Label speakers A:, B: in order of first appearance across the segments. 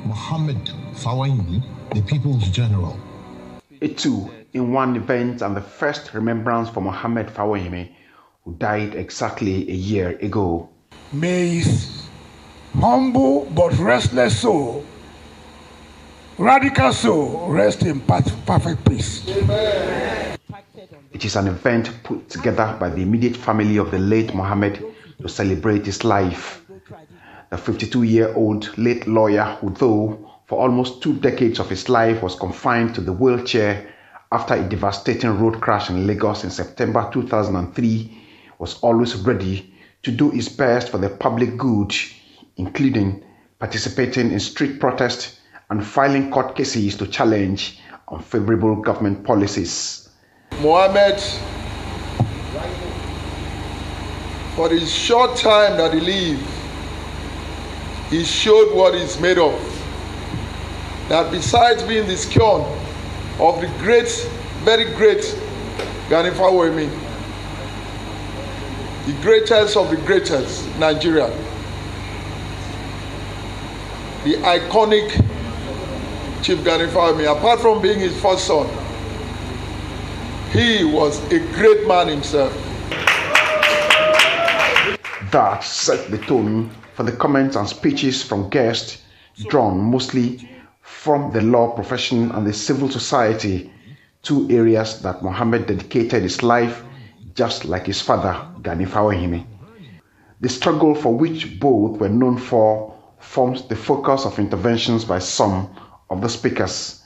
A: Mohammed Fawehinmi, the people's general.
B: It too, in one event and the first remembrance for Mohammed Fawehinmi, who died exactly a year ago.
C: May his humble but restless soul, radical soul, rest in perfect peace.
B: Amen. It is an event put together by the immediate family of the late Mohammed to celebrate his life. The 52-year-old late lawyer who, though for almost 2 decades of his life was confined to the wheelchair after a devastating road crash in Lagos in September 2003, was always ready to do his best for the public good, including participating in street protests and filing court cases to challenge unfavorable government policies.
D: Mohammed, for the short time that he lived, he showed what he's made of. That besides being the scion of the great, very great Gani Fawehinmi, the greatest of the greatest Nigeria, the iconic Chief Gani Fawehinmi, apart from being his first son, he was a great man himself.
B: That set the tone for the comments and speeches from guests drawn mostly from the law profession and the civil society, 2 areas that Mohammed dedicated his life just like his father, Gani Fawehinmi. The struggle for which both were known for forms the focus of interventions by some of the speakers.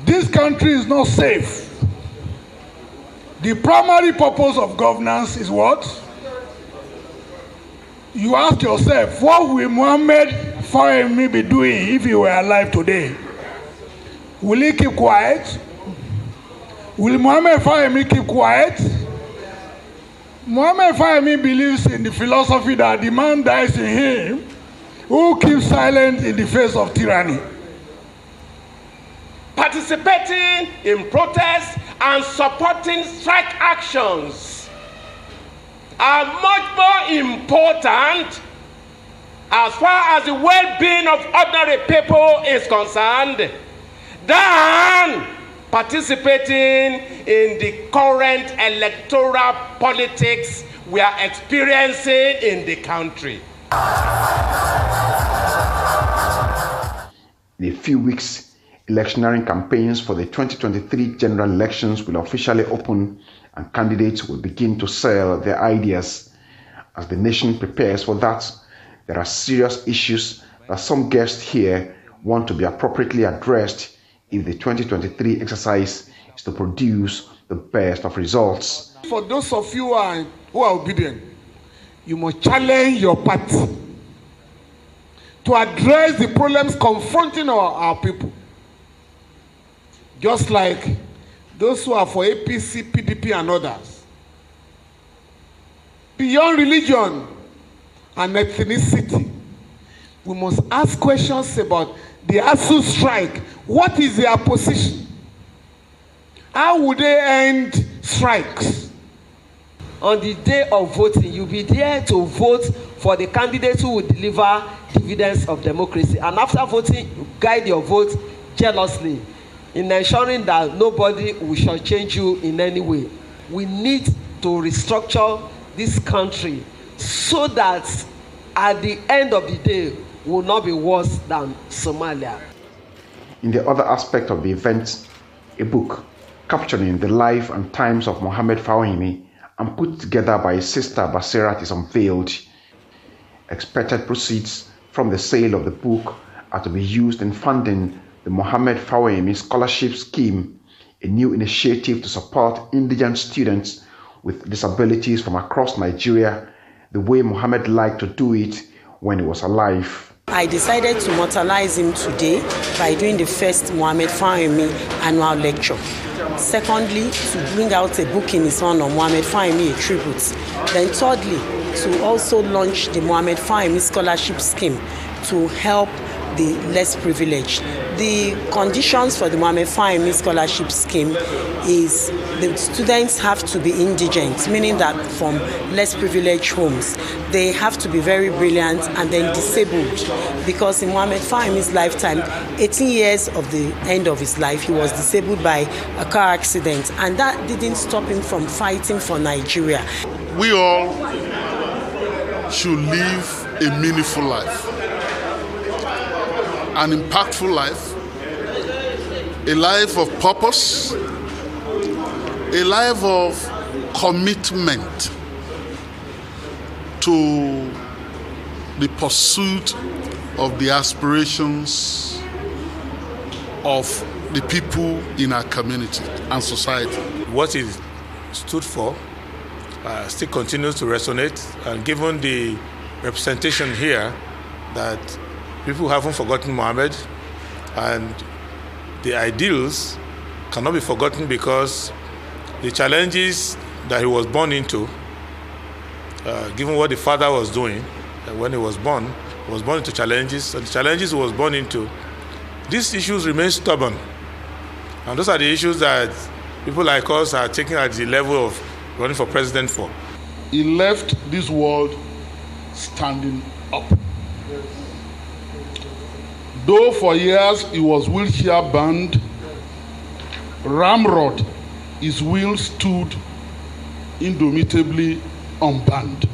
C: This country is not safe. The primary purpose of governance is what? You ask yourself, what will Mohammed Fawehinmi be doing if he were alive today? Will he keep quiet? Will Mohammed Fawehinmi keep quiet? Mohammed Fawehinmi believes in the philosophy that the man dies in him who keeps silent in the face of tyranny.
E: Participating in protests and supporting strike actions are much more important as far as the well-being of ordinary people is concerned than participating in the current electoral politics we are experiencing in the country.
B: In a few weeks, electioneering campaigns for the 2023 general elections will officially open and candidates will begin to sell their ideas. As the nation prepares for that, there are serious issues that some guests here want to be appropriately addressed if the 2023 exercise is to produce the best of results.
C: For those of you who are obedient, you must challenge your party to address the problems confronting our people. Just like those who are for APC, PDP, and others. Beyond religion and ethnicity, we must ask questions about the ASU strike. What is their position? How would they end strikes?
F: On the day of voting, you'll be there to vote for the candidates who will deliver dividends of democracy. And after voting, you guide your vote jealously in ensuring that nobody will shortchange you in any way. We need to restructure this country so that at the end of the day, we will not be worse than Somalia.
B: In the other aspect of the event, a book capturing the life and times of Mohammed Fawehinmi and put together by his sister Basirat is unveiled. Expected proceeds from the sale of the book are to be used in funding the Mohammed Fawehinmi Scholarship Scheme, a new initiative to support indigent students with disabilities from across Nigeria, the way Mohammed liked to do it when he was alive.
G: I decided to immortalize him today by doing the first Mohammed Fawehinmi annual lecture. Secondly, to bring out a book in his honor, Mohammed Fawehinmi, a tribute. Then thirdly, to also launch the Mohammed Fawehinmi Scholarship Scheme to help the less privileged. The conditions for the Mohammed Fawehinmi Scholarship Scheme is the students have to be indigent, meaning that from less privileged homes. They have to be very brilliant and then disabled, because in Mohammed Fahimi's lifetime, 18 years of the end of his life, he was disabled by a car accident, and that didn't stop him from fighting for Nigeria.
H: We all should live a meaningful life, an impactful life, a life of purpose, a life of commitment to the pursuit of the aspirations of the people in our community and society.
I: What it stood for still continues to resonate, and given the representation here that people haven't forgotten Mohammed, and the ideals cannot be forgotten, because the challenges that he was born into, given what the father was doing when he was born into challenges, and the challenges he was born into, these issues remain stubborn. And those are the issues that people like us are taking at the level of running for president for.
H: He left this world standing up. Though for years he was wheelchair bound, ramrod, his wheels stood indomitably unbound.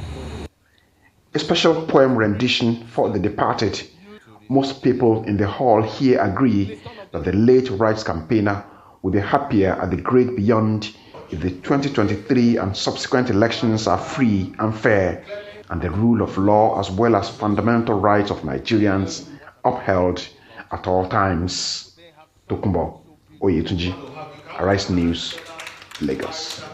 B: A special poem rendition for the departed. Most people in the hall here agree that the late rights campaigner will be happier at the great beyond if the 2023 and subsequent elections are free and fair, and the rule of law as well as fundamental rights of Nigerians upheld at all times. Tokumbo Oyetunji, Arise News, Lagos.